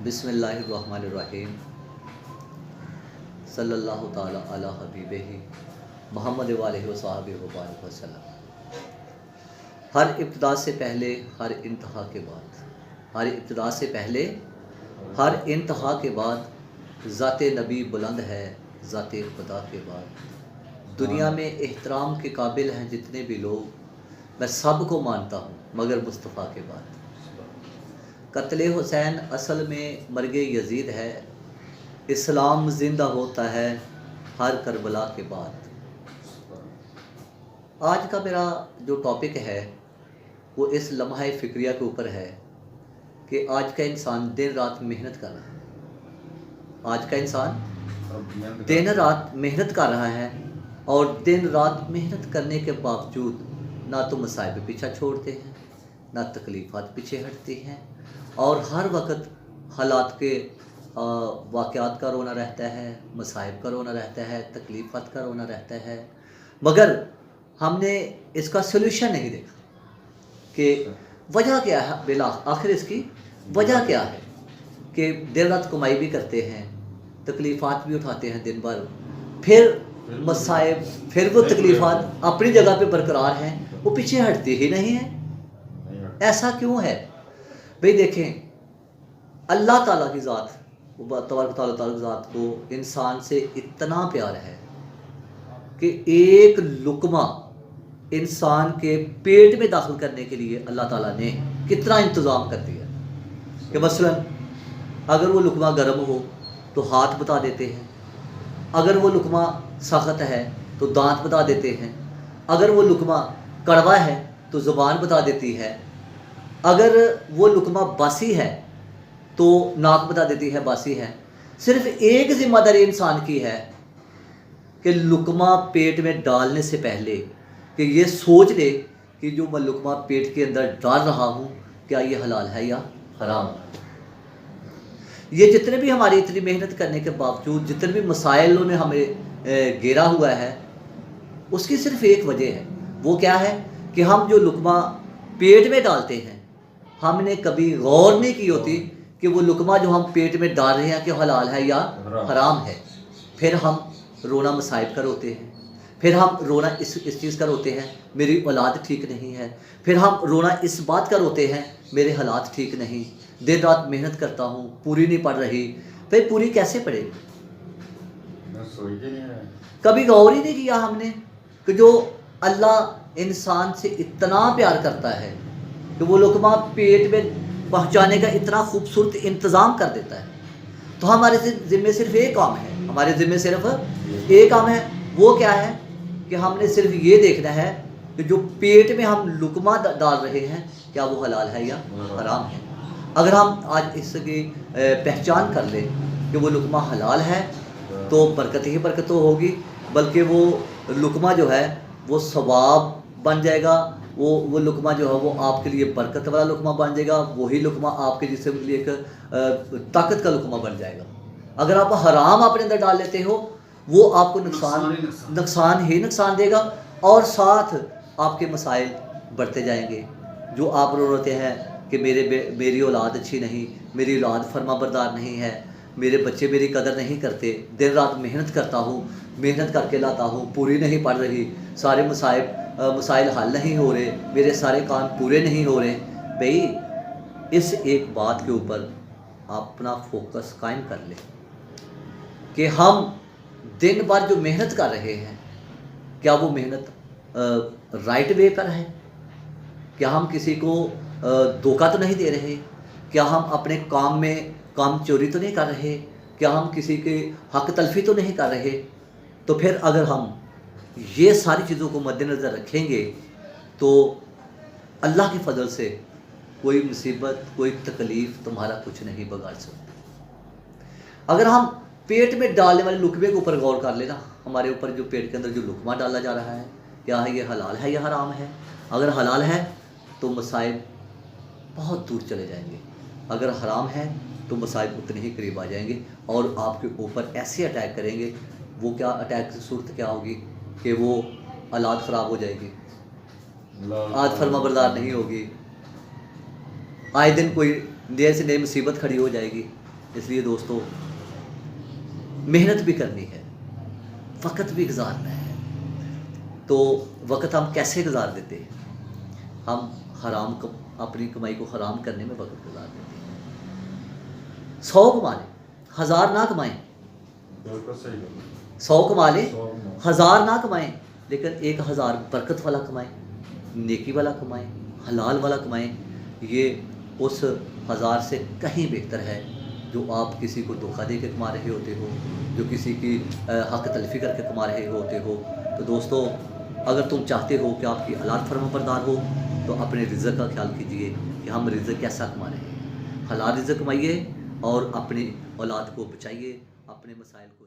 بسم اللہ الرحمن الرحیم صلی اللہ تعالی علی حبیبہ محمد وآلہ وصحبہ وبارک وسلم۔ ہر ابتدا سے پہلے ہر انتہا کے بعد، ہر ابتدا سے پہلے ہر انتہا کے بعد ذات نبی بلند ہے، ذات خدا کے بعد۔ دنیا میں احترام کے قابل ہیں جتنے بھی لوگ، میں سب کو مانتا ہوں مگر مصطفیٰ کے بعد۔ قتل حسین اصل میں مرگ یزید ہے، اسلام زندہ ہوتا ہے ہر کربلا کے بعد۔ آج کا میرا جو ٹاپک ہے وہ اس لمحہ فکریہ کے اوپر ہے کہ آج کا انسان دن رات محنت کر رہا ہے۔ آج کا انسان دن رات محنت کر رہا ہے، اور دن رات محنت کرنے کے باوجود نہ تو مصائب پیچھا چھوڑتے ہیں، نہ تکلیفات پیچھے ہٹتی ہیں، اور ہر وقت حالات کے واقعات کا رونا رہتا ہے، مصائب کا رونا رہتا ہے، تکلیفات کا رونا رہتا ہے، مگر ہم نے اس کا سلوشن نہیں دیکھا کہ وجہ کیا ہے، بلا آخر اس کی وجہ کیا ہے کہ دن رات کمائی بھی کرتے ہیں، تکلیفات بھی اٹھاتے ہیں دن بھر، پھر مصائب، پھر وہ تکلیفات اپنی جگہ پہ برقرار ہیں، وہ پیچھے ہٹتی ہی نہیں ہیں۔ ایسا کیوں ہے بھئی؟ دیکھیں، اللہ تعالیٰ کی ذات، تبارک تعالیٰ کی ذات کو انسان سے اتنا پیار ہے کہ ایک لقمہ انسان کے پیٹ میں داخل کرنے کے لیے اللہ تعالیٰ نے کتنا انتظام کر دیا کہ مثلا اگر وہ لقمہ گرم ہو تو ہاتھ بتا دیتے ہیں، اگر وہ لقمہ سخت ہے تو دانت بتا دیتے ہیں، اگر وہ لقمہ کڑوا ہے تو زبان بتا دیتی ہے، اگر وہ لقمہ باسی ہے تو ناک بتا دیتی ہے باسی ہے۔ صرف ایک ذمہ داری انسان کی ہے کہ لقمہ پیٹ میں ڈالنے سے پہلے کہ یہ سوچ لے کہ جو میں لقمہ پیٹ کے اندر ڈال رہا ہوں کیا یہ حلال ہے یا حرام۔ یہ جتنے بھی ہماری اتنی محنت کرنے کے باوجود جتنے بھی مسائلوں نے ہمیں گھیرا ہوا ہے، اس کی صرف ایک وجہ ہے، وہ کیا ہے کہ ہم جو لقمہ پیٹ میں ڈالتے ہیں، ہم نے کبھی غور نہیں کی ہوتی کہ وہ لقمہ جو ہم پیٹ میں ڈال رہے ہیں کہ حلال ہے یا حرام ہے۔ پھر ہم رونا مصائب کا روتے ہیں، پھر ہم رونا اس چیز کا روتے ہیں میری اولاد ٹھیک نہیں ہے، پھر ہم رونا اس بات کا روتے ہیں میرے حالات ٹھیک نہیں، دن رات محنت کرتا ہوں پوری نہیں پڑ رہی۔ پھر پوری کیسے پڑے گی؟ کبھی غور ہی نہیں کیا ہم نے کہ جو اللہ انسان سے اتنا پیار کرتا ہے کہ وہ لقمہ پیٹ میں پہنچانے کا اتنا خوبصورت انتظام کر دیتا ہے، تو ہمارے ذمے صرف ایک کام ہے، ہمارے ذمے صرف ایک کام ہے، وہ کیا ہے کہ ہم نے صرف یہ دیکھنا ہے کہ جو پیٹ میں ہم لقمہ ڈال رہے ہیں کیا وہ حلال ہے یا حرام ہے۔ اگر ہم آج اس کی پہچان کر لیں کہ وہ لقمہ حلال ہے تو برکت ہی برکت ہوگی، بلکہ وہ لقمہ جو ہے وہ ثواب بن جائے گا، وہ لقمہ جو ہے وہ آپ کے لیے برکت والا لقمہ بن جائے گا، وہی لقمہ آپ کے جسم کے لیے ایک طاقت کا لقمہ بن جائے گا۔ اگر آپ حرام اپنے اندر ڈال لیتے ہو، وہ آپ کو نقصان ہی نقصان دے گا، اور ساتھ آپ کے مسائل بڑھتے جائیں گے۔ جو آپ روتے ہیں کہ میری اولاد اچھی نہیں، میری اولاد فرما بردار نہیں ہے، میرے بچے میری قدر نہیں کرتے، دن رات محنت کرتا ہوں، محنت کر کے لاتا ہوں، پوری نہیں پڑ رہی، سارے مسائل حل نہیں ہو رہے، میرے سارے کام پورے نہیں ہو رہے۔ بھئی اس ایک بات کے اوپر اپنا فوکس قائم کر لیں کہ ہم دن بھر جو محنت کر رہے ہیں کیا وہ محنت رائٹ وے پر ہے؟ کیا ہم کسی کو دھوکہ تو نہیں دے رہے؟ کیا ہم اپنے کام میں کام چوری تو نہیں کر رہے؟ کیا ہم کسی کے حق تلفی تو نہیں کر رہے؟ تو پھر اگر ہم یہ ساری چیزوں کو مد نظر رکھیں گے تو اللہ کے فضل سے کوئی مصیبت، کوئی تکلیف تمہارا کچھ نہیں بگاڑ سکتی۔ اگر ہم پیٹ میں ڈالنے والے لقمے کے اوپر غور کر لینا، ہمارے اوپر جو پیٹ کے اندر جو لقمہ ڈالا جا رہا ہے کیا ہے یہ حلال ہے یا حرام ہے؟ اگر حلال ہے تو مصائب بہت دور چلے جائیں گے، اگر حرام ہے تو مصائب اتنے ہی قریب آ جائیں گے، اور آپ کے اوپر ایسے اٹیک کریں گے۔ وہ کیا اٹیک کی صورت کیا ہوگی کہ وہ اولاد خراب ہو جائے گی، آج فرما بردار نہیں ہوگی، آئے دن کوئی نئے سے نئی مصیبت کھڑی ہو جائے گی، اس لیے دوستو محنت بھی کرنی ہے، وقت بھی گزارنا ہے. تو وقت ہم کیسے گزار دیتے ہیں؟ ہم اپنی کمائی کو حرام کرنے میں وقت گزار دیتے ہیں. 100 کما لیں، 1000 نہ کمائیں. 100 کما لیں، 1000 نہ کمائیں، لیکن 1000 برکت والا کمائیں، نیکی والا کمائیں، حلال والا کمائیں. یہ اس 1000 سے کہیں بہتر ہے جو آپ کسی کو دھوکہ دے کے کما رہے ہوتے ہو، جو کسی کی حق تلفی کر کے کما رہے ہوتے ہو. تو دوستو اگر تم چاہتے ہو کہ آپ کی اولاد فرما بردار ہو تو اپنے رزق کا خیال کیجئے کہ ہم رزق کیسا کما رہے ہیں. حلال رزق کمائیے اور اپنی اولاد کو بچائیے، اپنے مسائل کو